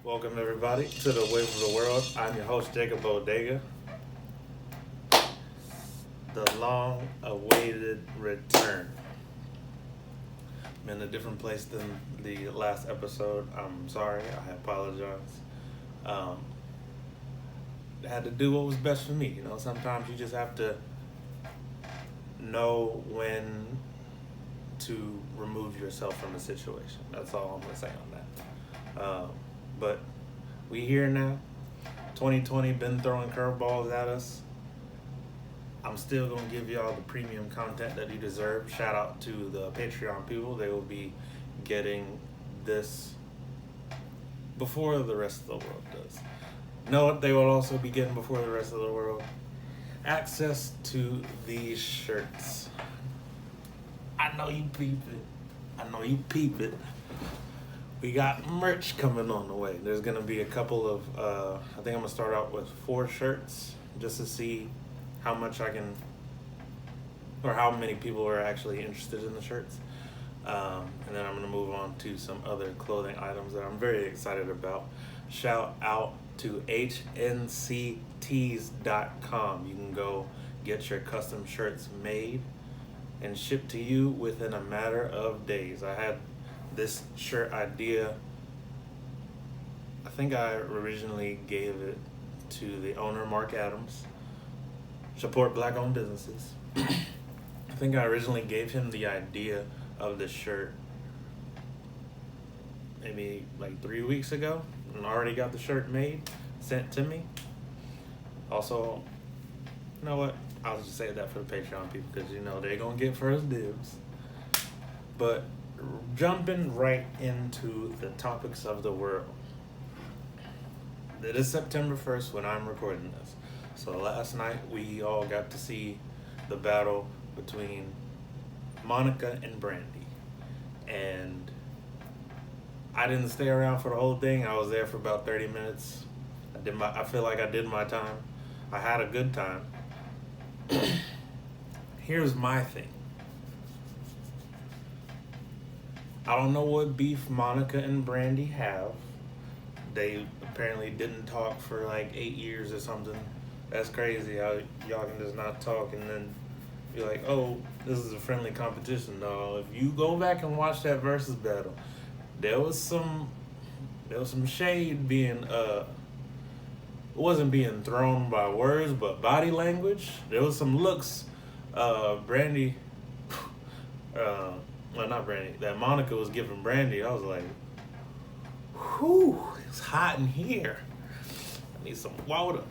Welcome everybody to the Wave of the World. I'm your host Jacob Bodega. The long-awaited return. I'm in a different place than the last episode. I'm sorry. I apologize. Um, I had to do what was best for me. Sometimes you just have to know when to remove yourself from a situation. That's all I'm gonna say on that. But we here now. 2020 been throwing curveballs at us. I'm still gonna give y'all the premium content that you deserve. Shout out to the Patreon people. They will be getting this before the rest of the world does. Know what they will also be getting before the rest of the world? Access to these shirts. I know you peep it. We got merch coming on the way. There's gonna be a couple of, I think I'm gonna start out with 4 shirts just to see how much I can, or how many people are actually interested in the shirts. And then I'm gonna move on to some other clothing items that I'm very excited about. Shout out to hnctees.com. You can go get your custom shirts made and shipped to you within a matter of days. I had this shirt idea, I think I originally gave it to the owner, Mark Adams. Support black owned businesses. I think I originally gave him the idea of the shirt maybe like 3 weeks ago, and already got the shirt made, sent to me. Also, you know what? I'll just say that for the Patreon people because they're gonna get first dibs. But jumping right into the topics of the world. It is September 1st when I'm recording this. So last night we all got to see the battle between Monica and Brandy. And I didn't stay around for the whole thing. I was there for about 30 minutes. I feel like I did my time. I had a good time. Here's my thing. I don't know what beef Monica and Brandy have. They apparently didn't talk for like 8 years or something. That's crazy how y'all can just not talk and then be like, oh, this is a friendly competition. No, if you go back and watch that versus battle, there was some shade being it wasn't being thrown by words but body language. There was some looks Brandy well, not Brandy, that Monica was giving Brandy. I was like, whew, it's hot in here. I need some water.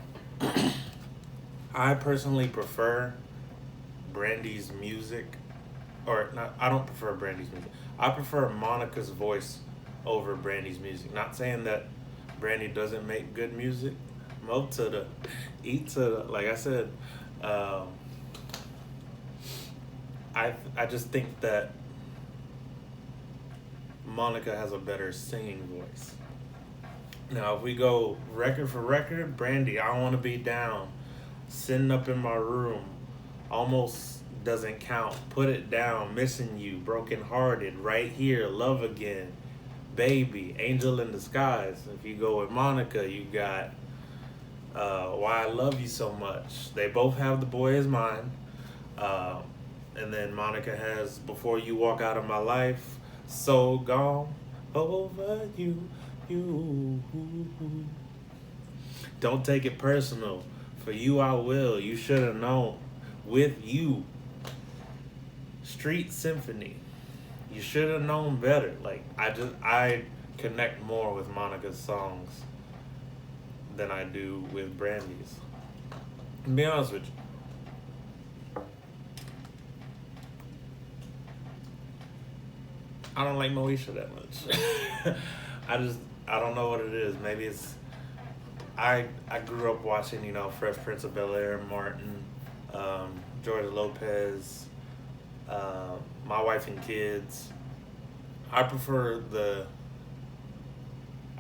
I personally prefer Brandy's music, or not, I don't prefer Brandy's music. I prefer Monica's voice over Brandy's music. Not saying that Brandy doesn't make good music. Mo to the, eat to the, like I said, I just think that Monica has a better singing voice. Now, if we go record for record, Brandy, I Want to Be Down, Sitting Up in My Room, Almost Doesn't Count, Put It Down, Missing You, Broken Hearted, Right Here, Love Again, Baby, Angel in Disguise. If you go with Monica, you got Why I Love You So Much. They both have The Boy Is Mine. And then Monica has Before You Walk Out of My Life, So Gone Over You. Don't Take It Personal, For You I Will, You Should Have Known, With You, Street Symphony, You Should Have Known Better. Like, I connect more with Monica's songs than I do with Brandy's. To be honest with you, I don't like Moesha that much. I don't know what it is. Maybe it's I grew up watching, Fresh Prince of Bel-Air, Martin, George Lopez, My Wife and Kids. I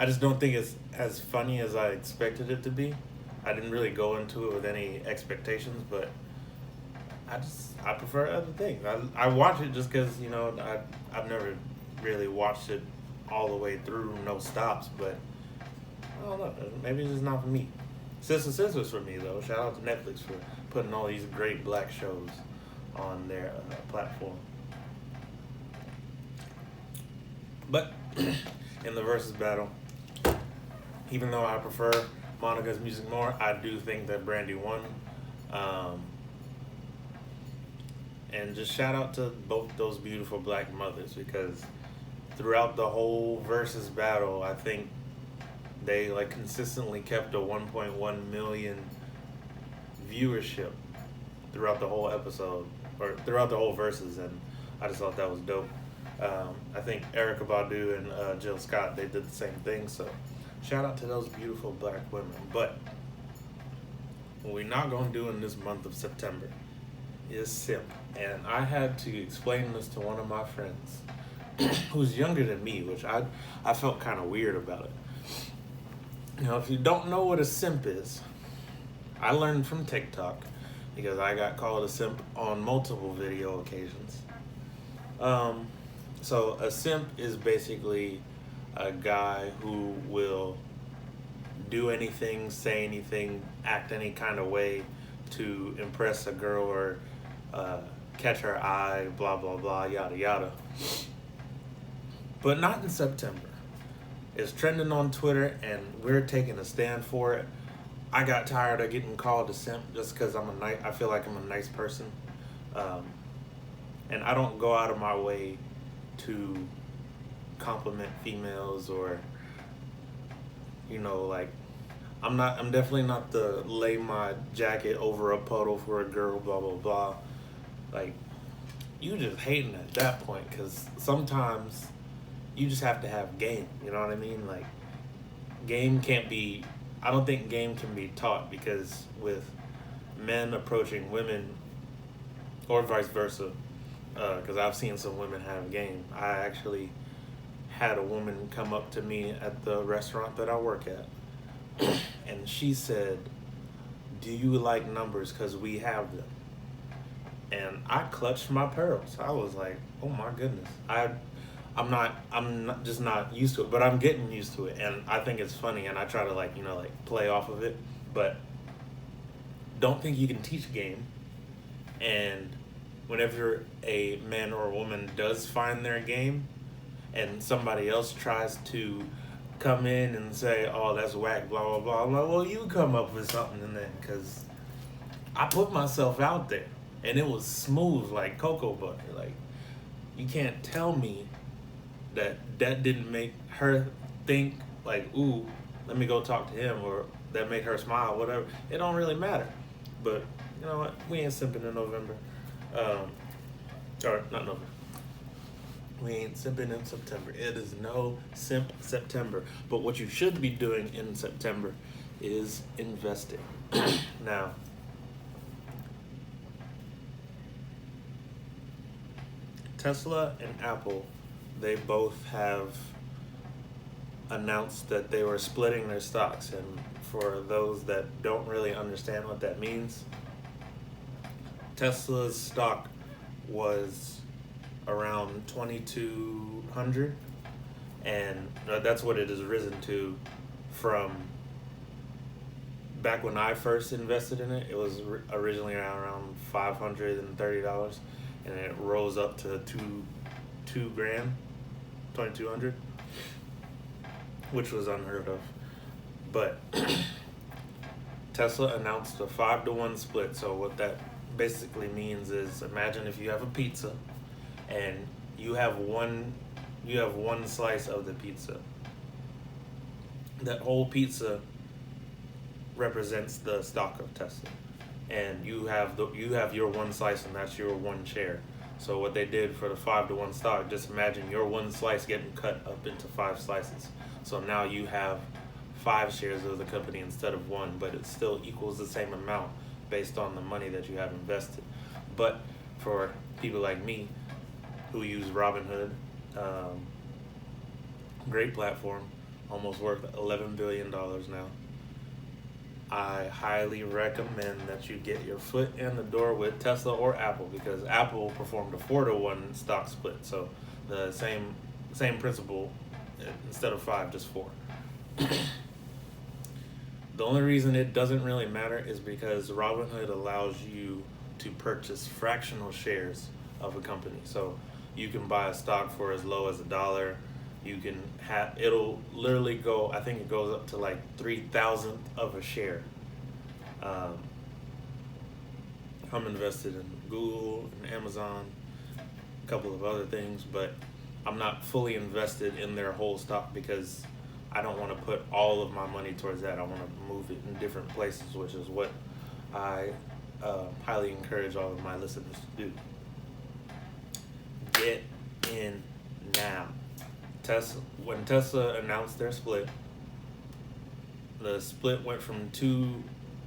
just don't think it's as funny as I expected it to be. I didn't really go into it with any expectations, but I prefer other things. I watch it just because, I've never really watched it all the way through, no stops, but I don't know. Maybe it's just not for me. Sister Sisters for me though. Shout out to Netflix for putting all these great black shows on their platform. But in the versus battle, even though I prefer Monica's music more, I do think that Brandy won. And just shout out to both those beautiful black mothers, because throughout the whole versus battle, I think they like consistently kept a 1.1 million viewership throughout the whole episode, or throughout the whole verses, and I just thought that was dope. I think Erykah Badu and Jill Scott, they did the same thing, so shout out to those beautiful black women. But what we're not going to do in this month of September is simp. And I had to explain this to one of my friends who's younger than me, which I felt kind of weird about it. Now, if you don't know what a simp is, I learned from TikTok, because I got called a simp on multiple video occasions. So a simp is basically a guy who will do anything, say anything, act any kind of way to impress a girl or catch her eye, blah, blah, blah, yada, yada. But not in September. It's trending on Twitter, and we're taking a stand for it. I got tired of getting called a simp just because I feel like I'm a nice person. And I don't go out of my way to compliment females, or, you know, like, I'm definitely not the lay my jacket over a puddle for a girl, blah, blah, blah. Like, you just hating at that point, because sometimes you just have to have game, you know what I mean? Like, I don't think game can be taught, because with men approaching women, or vice versa, because I've seen some women have game. I actually had a woman come up to me at the restaurant that I work at, and she said, "Do you like numbers? Because we have them." And I clutched my pearls. I was like, "Oh my goodness." I'm just not used to it, but I'm getting used to it, and I think it's funny, and I try to like play off of it, but don't think you can teach game. And whenever a man or a woman does find their game, and somebody else tries to come in and say, "Oh, that's whack," blah, blah, blah, I'm like, well, you come up with something in that, because I put myself out there, and it was smooth like cocoa butter. Like, you can't tell me that didn't make her think, like, ooh, let me go talk to him, or that make her smile, whatever. It don't really matter. But you know what? We ain't simping in November. Or not November. We ain't simping in September. It is no simp September. But what you should be doing in September is investing. Now, Tesla and Apple, they both have announced that they were splitting their stocks. And for those that don't really understand what that means, Tesla's stock was around 2,200, and that's what it has risen to from back when I first invested in it. It was originally around $530, and it rose up to two grand, 2,200, which was unheard of. But Tesla announced a 5-to-1 split. So what that basically means is, imagine if you have a pizza and you have one slice of the pizza. That whole pizza represents the stock of Tesla, and you have your one slice, and that's your one share. So what they did for the 5-to-1 stock, just imagine your one slice getting cut up into 5 slices. So now you have 5 shares of the company instead of 1, but it still equals the same amount based on the money that you have invested. But for people like me who use Robinhood, great platform, almost worth $11 billion now, I highly recommend that you get your foot in the door with Tesla or Apple, because Apple performed a 4-to-1 stock split. So the same principle, instead of 5, just 4. The only reason it doesn't really matter is because Robinhood allows you to purchase fractional shares of a company. So you can buy a stock for as low as $1. You can have, it'll literally go, I think it goes up to like 3,000th of a share. I'm invested in Google and Amazon, a couple of other things, but I'm not fully invested in their whole stock because I don't want to put all of my money towards that. I want to move it in different places, which is what I highly encourage all of my listeners to do. Get in now. When Tesla announced their split, the split went from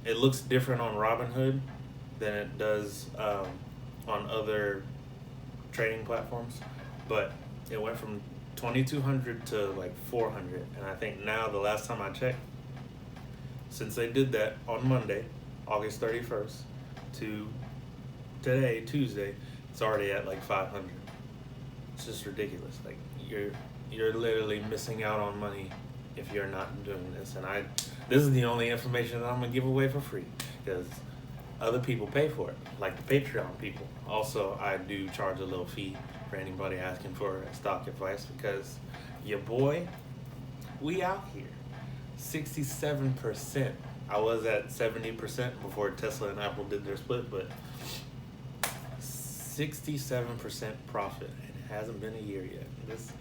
it looks different on Robinhood than it does on other trading platforms, but it went from 2,200 to like 400, and I think now, the last time I checked, since they did that on Monday, August 31st, to today, Tuesday, it's already at like 500. It's just ridiculous. Like, you're literally missing out on money if you're not doing this. And this is the only information that I'm gonna give away for free because other people pay for it, like the Patreon people. Also, I do charge a little fee for anybody asking for stock advice because your boy, we out here. 67%. I was at 70% before Tesla and Apple did their split, but 67% profit, and it hasn't been a year yet. Just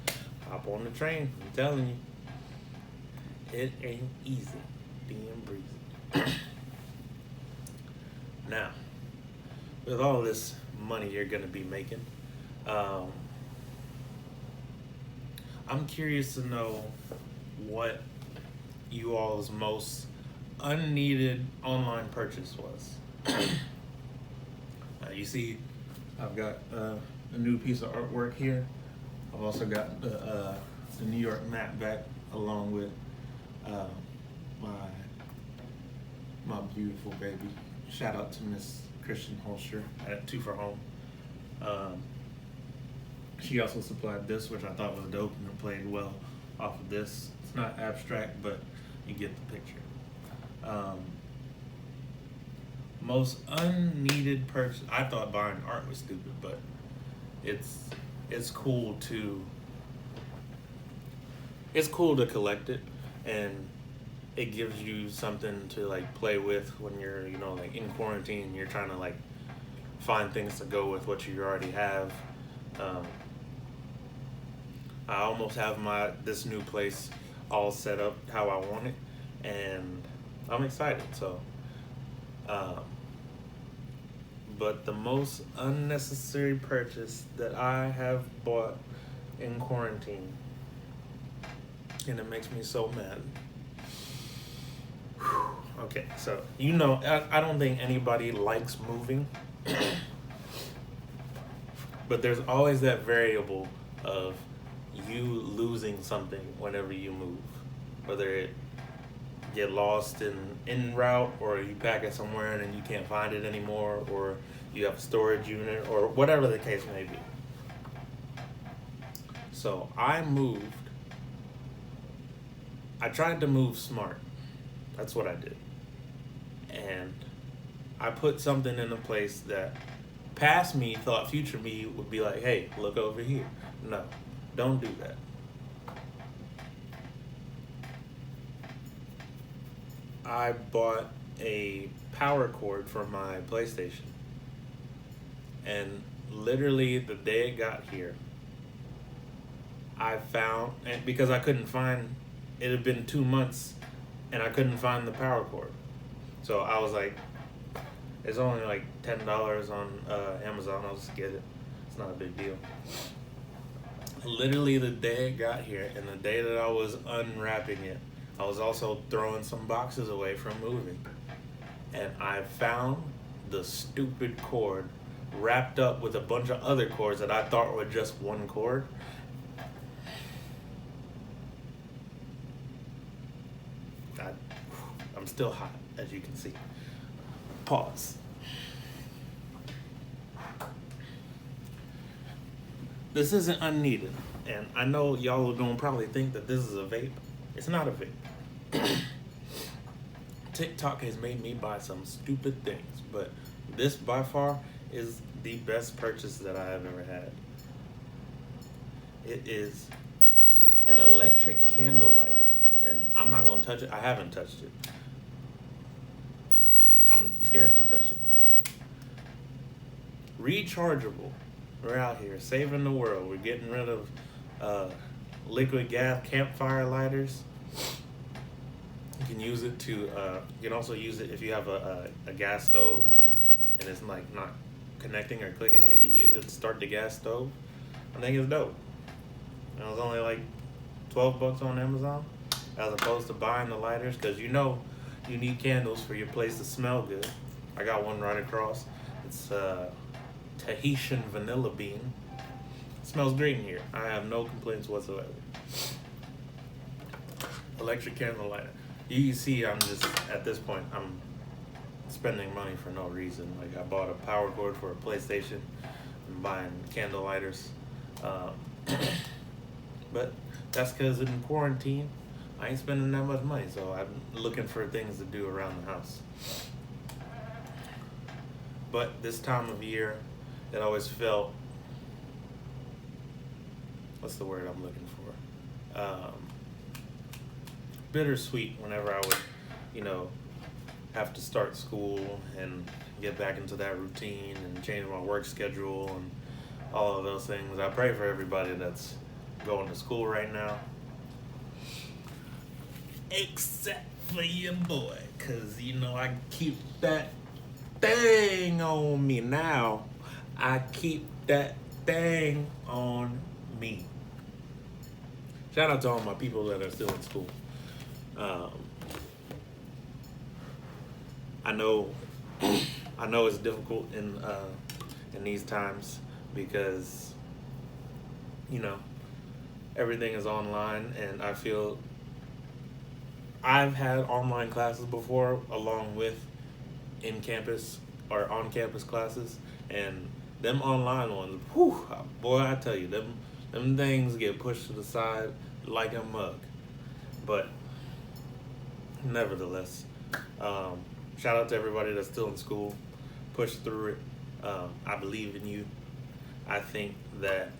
hop on the train. I'm telling you, it ain't easy being breezy. Now, with all this money you're gonna be making, I'm curious to know what you all's most unneeded online purchase was. You see, I've got a new piece of artwork here. I've also got the New York map back along with my beautiful baby. Shout out to Miss Christian Holster at 2 for Home. She also supplied this, which I thought was dope, and it played well off of this. It's not abstract, but you get the picture. Most unneeded purchase. I thought buying art was stupid, but it's cool to collect it, and it gives you something to like play with when you're, like in quarantine. You're trying to like find things to go with what you already have. I almost have this new place all set up how I want it, and I'm excited. So, but the most unnecessary purchase that I have bought in quarantine, and it makes me so mad. Okay, so I don't think anybody likes moving, but there's always that variable of you losing something whenever you move, whether it get lost in route, or you pack it somewhere and then you can't find it anymore, or you have a storage unit, or whatever the case may be. So I tried to move smart. That's what I did. And I put something in a place that past me thought future me would be like, hey, look over here. No, don't do that. I bought a power cord for my PlayStation. And literally the day it got here, I found, and because I couldn't find, it had been 2 months and I couldn't find the power cord. So I was like, it's only like $10 on Amazon, I'll just get it. It's not a big deal. Literally the day it got here and the day that I was unwrapping it, I was also throwing some boxes away from moving. And I found the stupid cord wrapped up with a bunch of other cords that I thought were just one cord. I'm still hot, as you can see. Pause. This isn't unneeded, and I know y'all are gonna probably think that this is a vape. It's not a vape. TikTok has made me buy some stupid things, but this by far is the best purchase that I have ever had. It is an electric candle lighter, and I'm not gonna touch it. I haven't touched it. I'm scared to touch it. Rechargeable. We're out here saving the world. We're getting rid of liquid gas campfire lighters. You can use it to. You can also use it if you have a gas stove, and it's like not connecting or clicking. You can use it to start the gas stove. I think it's dope. It was only like $12 on Amazon, as opposed to buying the lighters, because you know you need candles for your place to smell good. I got one right across. It's Tahitian vanilla bean. It smells great in here. I have no complaints whatsoever. Electric candle lighter. You see, I'm just, at this point, I'm spending money for no reason. Like, I bought a power cord for a PlayStation. I'm buying candle lighters. But that's because in quarantine, I ain't spending that much money, so I'm looking for things to do around the house. But this time of year, it always felt, what's the word I'm looking for? Bittersweet whenever I would, have to start school and get back into that routine and change my work schedule and all of those things. I pray for everybody that's going to school right now. Except for your boy, because, I keep that thing on me now. I keep that thing on me. Shout out to all my people that are still in school. I know it's difficult in these times because, everything is online, and I feel I've had online classes before along with in-campus or on-campus classes, and them online ones, whew, boy, I tell you, them things get pushed to the side like a mug. But nevertheless, shout out to everybody that's still in school. Push through it. I believe in you. I think that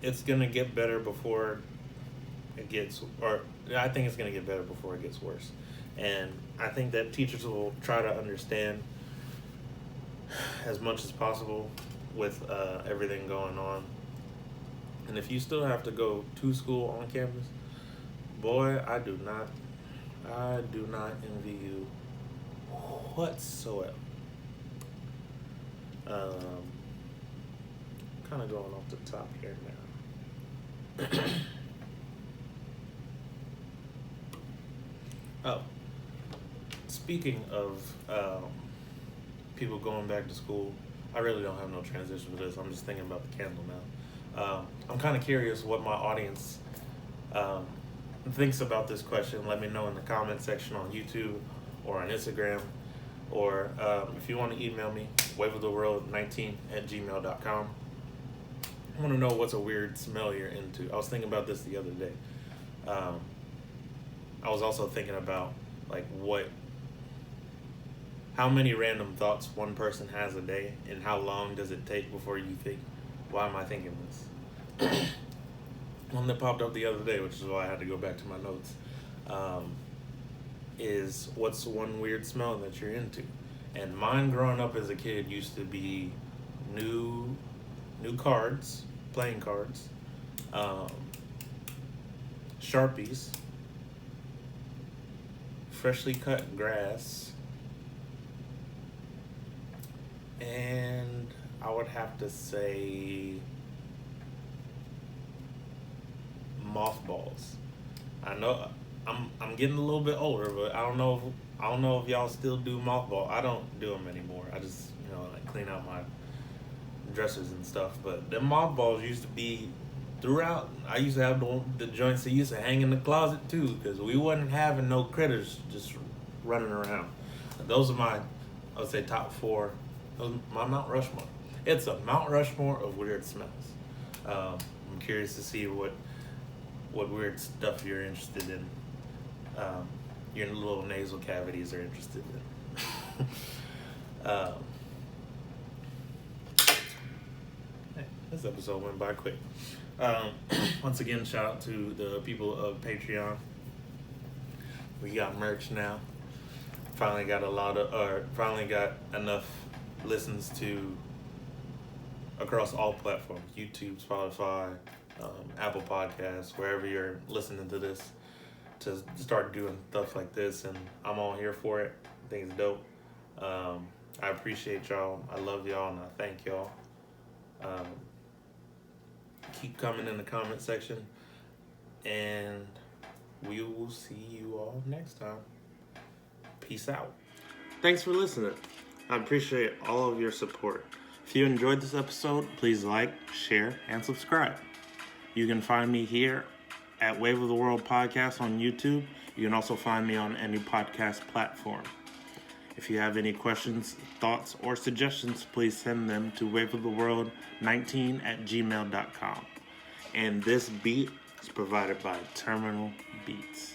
it's gonna get better before it gets, or I think it's gonna get better before it gets worse. And I think that teachers will try to understand as much as possible with everything going on. And if you still have to go to school on campus, boy, I do not envy you whatsoever. Kind of going off the top here now. Oh, speaking of people going back to school, I really don't have no transition for this. I'm just thinking about the candle now. I'm kind of curious what my audience thinks about this question. Let me know in the comment section on YouTube or on Instagram, or if you want to email me, waveoftheworld19@gmail.com. I want to know what's a weird smell you're into. I was thinking about this the other day. I was also thinking about how many random thoughts one person has a day, and how long does it take before you think, why am I thinking this? One that popped up the other day, which is why I had to go back to my notes, is what's one weird smell that you're into? And mine growing up as a kid used to be new cards, playing cards, Sharpies, freshly cut grass, and I would have to say mothballs. I know I'm getting a little bit older, but I don't know if y'all still do mothball. I don't do them anymore. I just clean out my dressers and stuff. But them mothballs used to be throughout. I used to have the joints that used to hang in the closet too, because we wasn't having no critters just running around. Those are I would say top 4. My Mount Rushmore. It's a Mount Rushmore of weird smells. I'm curious to see what what weird stuff you're interested in. Your little nasal cavities are interested in. This episode went by quick. Once again, shout out to the people of Patreon. We got merch now. Finally got enough listens to across all platforms: YouTube, Spotify, Apple Podcasts, wherever you're listening to this, to start doing stuff like this, and I'm all here for it. I think it's dope. I appreciate y'all. I love y'all, and I thank y'all. Keep coming in the comment section, and we will see you all next time. Peace out. Thanks for listening. I appreciate all of your support. If you enjoyed this episode, please like, share, and subscribe. You can find me here at Wave of the World Podcast on YouTube. You can also find me on any podcast platform. If you have any questions, thoughts, or suggestions, please send them to waveoftheworld19@gmail.com. And this beat is provided by Terminal Beats.